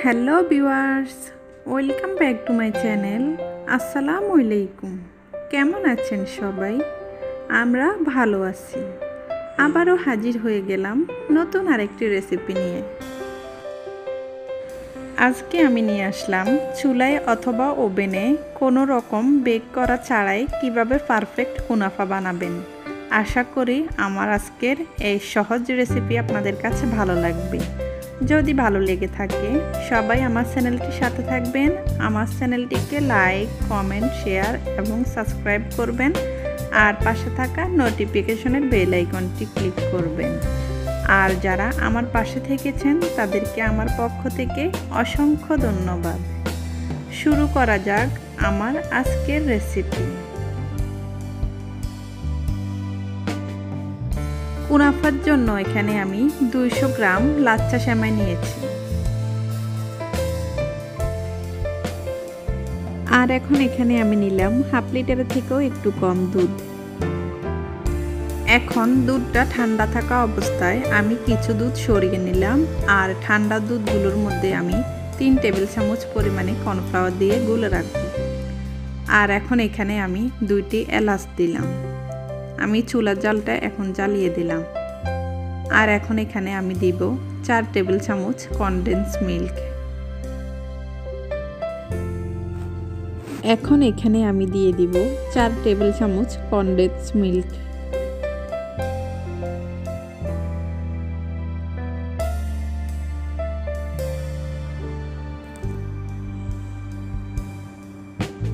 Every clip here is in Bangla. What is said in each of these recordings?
Hello viewers, welcome back to my channel. আসসালামু আলাইকুম। কেমন আছেন সবাই? আমরা ভালো আছি। আবারও হাজির হয়ে গেলাম নতুন আরেকটি রেসিপি নিয়ে। আজকে আমি নিয়ে আসলাম চুলায় অথবা ওভেনে কোনো রকম বেক করা ছাড়াই কিভাবে পারফেক্ট কুনাফা বানাবেন। আশা করি আমার আজকের এই সহজ রেসিপি আপনাদের কাছে ভালো লাগবে। যদি ভালো লেগে থাকে সবাই আমার চ্যানেলটির সাথে থাকবেন। আমার চ্যানেলটিকে লাইক, কমেন্ট, শেয়ার এবং সাবস্ক্রাইব করবেন, আর পাশে থাকা নোটিফিকেশনের বেল আইকনটি ক্লিক করবেন। আর যারা আমার পাশে থেকেছেন তাদেরকে আমার পক্ষ থেকে অসংখ্য ধন্যবাদ। শুরু করা যাক আমার আজকের রেসিপি। কুনাফার জন্য এখানে আমি 200 গ্রাম লাচ্চা সেমাই নিয়েছি। আর এখন এখানে আমি নিলাম হাফ লিটারের থেকেও একটু কম দুধ। এখন দুধটা ঠান্ডা থাকা অবস্থায় আমি কিছু দুধ সরিয়ে নিলাম, আর ঠান্ডা দুধগুলোর মধ্যে আমি 3 টেবিল চামচ পরিমাণে কর্নফ্লাওয়ার দিয়ে গুলে রাখব। আর এখন এখানে আমি 2টি এলাচ দিলাম। আমি চুলার জালটা এখন জ্বালিয়ে দিলাম। আর এখন এখানে আমি দিব 4 টেবিল চামচ কনডেন্স মিল্ক। এখন এখানে আমি দিয়ে দিব 4 টেবিল চামচ কনডেন্স মিল্ক।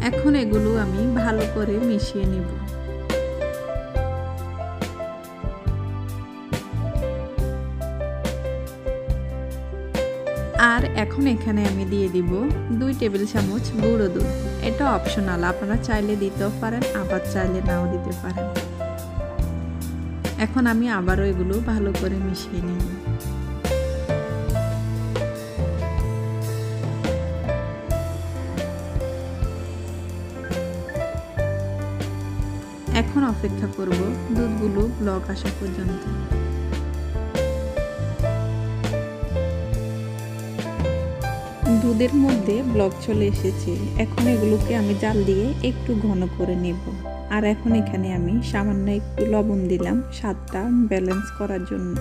এখন এগুলো আমি ভালো করে মিশিয়ে নিব। আর এখন এখানে আমি দিয়ে দিব 2 টেবিল চামচ গুঁড়ো দুধ। এটা অপশনাল, আপনারা চাইলে দিতেও পারেন, আবার চাইলে নাও দিতে পারেন। এখন আমি আবারও এগুলো ভালো করে মিশিয়ে নিব। এখন অপেক্ষা করব দুধগুলো ব্লক আসা পর্যন্ত। দুধের মধ্যে ব্লক চলে এসেছে। এখন এগুলোকে আমি জাল দিয়ে একটু ঘন করে নেব। আর এখন এখানে আমি সামান্য একটু লবণ দিলাম স্বাদটা ব্যালেন্স করার জন্য।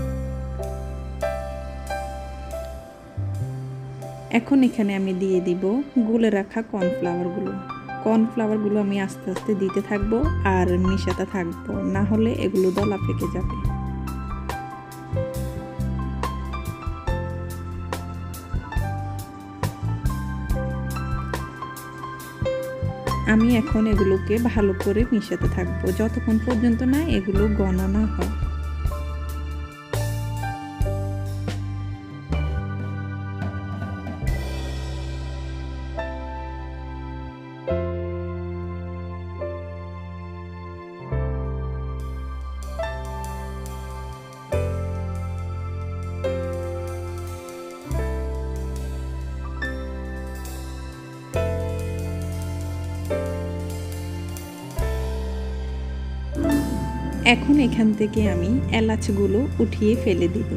এখন এখানে আমি দিয়ে দিব গুলে রাখা কর্নফ্লাওয়ারগুলো আমি আস্তে আস্তে দিতে থাকবো আর মিশাতে থাকবো, না হলে এগুলো দলা পেকে যাবে। আমি এখন এগুলোকে ভালো করে মিশাতে থাকবো যতক্ষণ পর্যন্ত না এগুলো ঘন না হয়। এখন এখান থেকে আমি এলাচগুলো উঠিয়ে ফেলে দিব।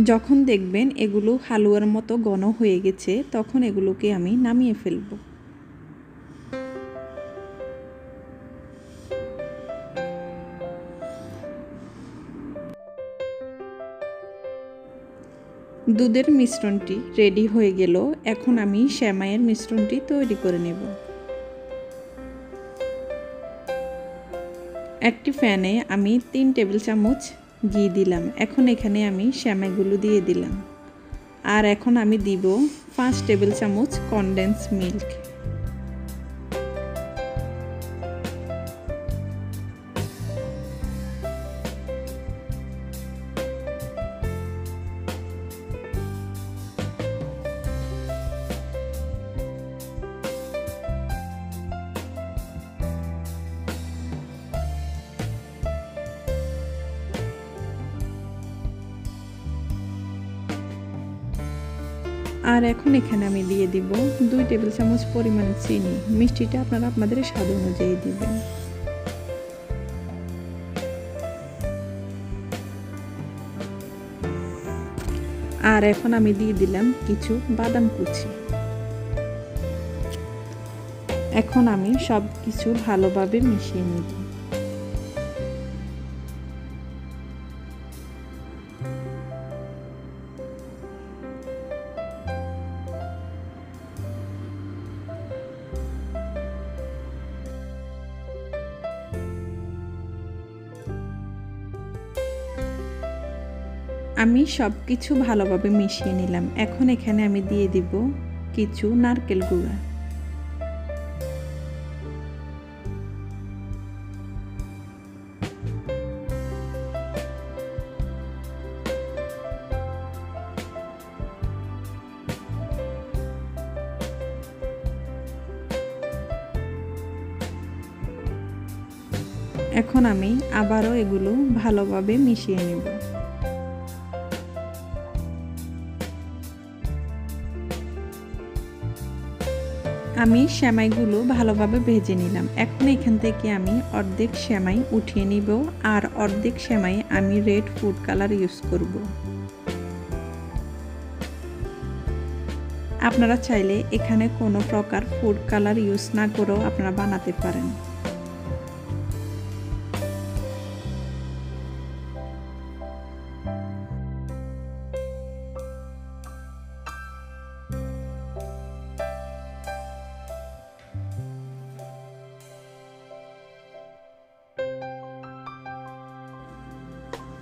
যখন দেখবেন এগুলো হালুয়ার মতো ঘন হয়ে গেছে তখন এগুলোকে আমি নামিয়ে ফেলব। দুধের মিশ্রণটি রেডি হয়ে গেল। এখন আমি সেমাইয়ের মিশ্রণটি তৈরি করে নেব। একটি প্যানে আমি 3 টেবিল চামচ ঘি দিলাম। এখন এখানে আমি সেমাইগুলো দিয়ে দিলাম। আর এখন আমি দিব 5 টেবিল চামচ কনডেন্স মিল্ক। আর এখন এখানে আমি দিয়ে দিব 2 টেবিল চামচ পরিমাণে চিনি। মিষ্টিটা আপনারা আপনাদের স্বাদ অনুযায়ী দিবেন। আর এখন আমি দিয়ে দিলাম কিছু বাদাম কুচি। এখন আমি সব কিছু ভালোভাবে মিশিয়ে নিব। আমি সব কিছু ভালোভাবে মিশিয়ে নিলাম। এখন এখানে আমি দিয়ে দিব কিছু নারকেল গুঁড়া। এখন আমি আবারও এগুলো ভালোভাবে মিশিয়ে নেব। আমি সেমাইগুলো ভালোভাবে ভেজে নিলাম। এখন এখান থেকে আমি অর্ধেক সেমাই উঠিয়ে নিব আর অর্ধেক সেমাই আমি রেড ফুড কালার ইউজ করব। আপনারা চাইলে এখানে কোনো প্রকার ফুড কালার ইউজ না করেও আপনারা বানাতে পারেন।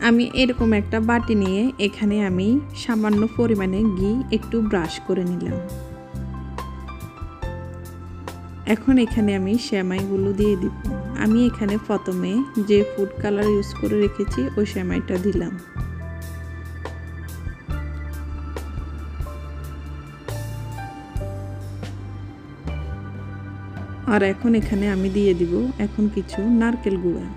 আমি এরকম একটা বাটি নিয়ে এখানে আমি সামান্য পরিমাণে ঘি একটু ব্রাশ করে নিলাম। এখন এখানে আমি সেমাইগুলো দিয়ে দিব। আমি এখানে প্রথমে যে ফুড কালার ইউজ করে রেখেছি ওই সেমাইটা দিলাম। আর এখন এখানে আমি দিয়ে দিব এখন কিছু নারকেল গুঁড়া।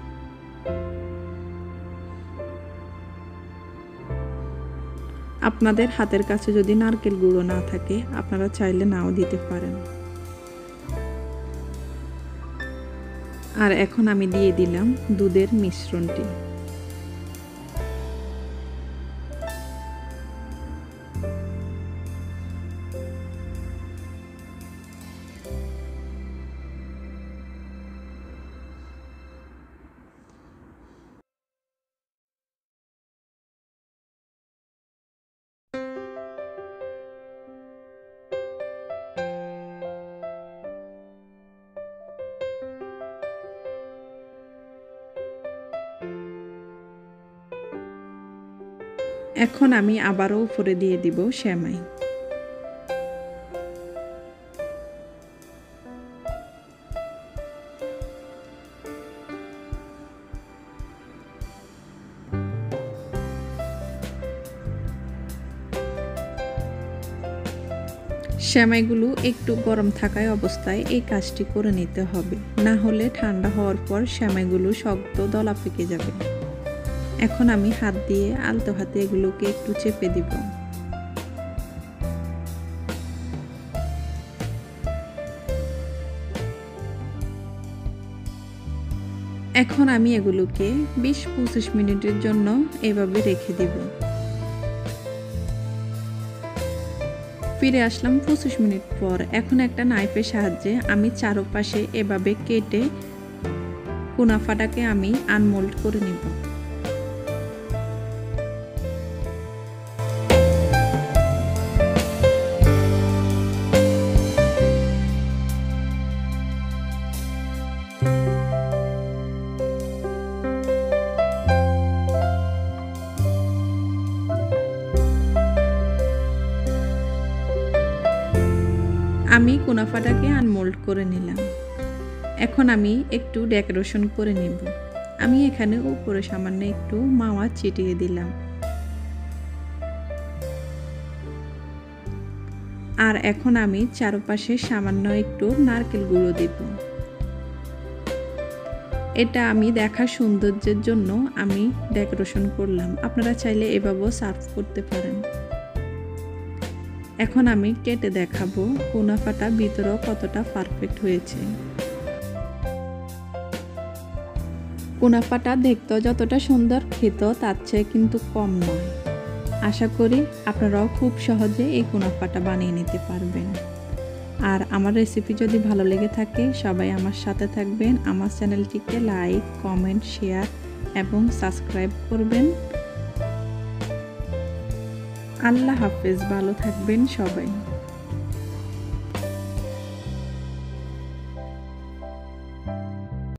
আপনাদের হাতের কাছে যদি নারকেল গুঁড়ো না থাকে আপনারা চাইলে নাও দিতে পারেন। আর এখন আমি দিয়ে দিলাম দুধের মিশ্রণটি। এখন আমি আবারও উপরে দিয়ে দিব সেমাই। সেমাইগুলো একটু গরম থাকায় অবস্থায় এই কাজটি করে নিতে হবে, না হলে ঠান্ডা হওয়ার পর সেমাইগুলো শক্ত দলা পেকে যাবে। এখন আমি হাত দিয়ে আলতো হাতে এগুলোকে একটু চেপে দিব। এখন আমি এগুলোকে 20-25 মিনিটের জন্য এভাবে রেখে দিব। ফিরে আসলাম 25 মিনিট পর। এখন একটা নাইফের সাহায্যে আমি চারপাশে এভাবে কেটে কুনাফাটাকে আমি আনমোল্ড করে নিব। আমি কুনাফাটাকে আনমোল্ড করে নিলাম। এখন আমি একটু ডেকোরেশন করে নেব। আমি এখানে উপরে সামান্য একটু মাওয়া ছিটিয়ে দিলাম। আর এখন আমি চারপাশে সামান্য একটু নারকেল গুঁড়ো দেব। এটা আমি দেখার সৌন্দর্যের জন্য আমি ডেকোরেশন করলাম। আপনারা চাইলে এভাবেও সার্ভ করতে পারেন। এখন আমি কেটে দেখাবো কুনাফাটা ভিতরেও কতটা পারফেক্ট হয়েছে। কুনাফাটা দেখতে যতটা সুন্দর, খেতেও তার চেয়ে কিন্তু কম নয়। আশা করি আপনারাও খুব সহজে এই কুনাফাটা বানিয়ে নিতে পারবেন। আর আমার রেসিপি যদি ভালো লেগে থাকে সবাই আমার সাথে থাকবেন, আমার চ্যানেলটিকে লাইক, কমেন্ট, শেয়ার এবং সাবস্ক্রাইব করবেন। আল্লাহ হাফেজ, ভালো থাকবেন সবাই।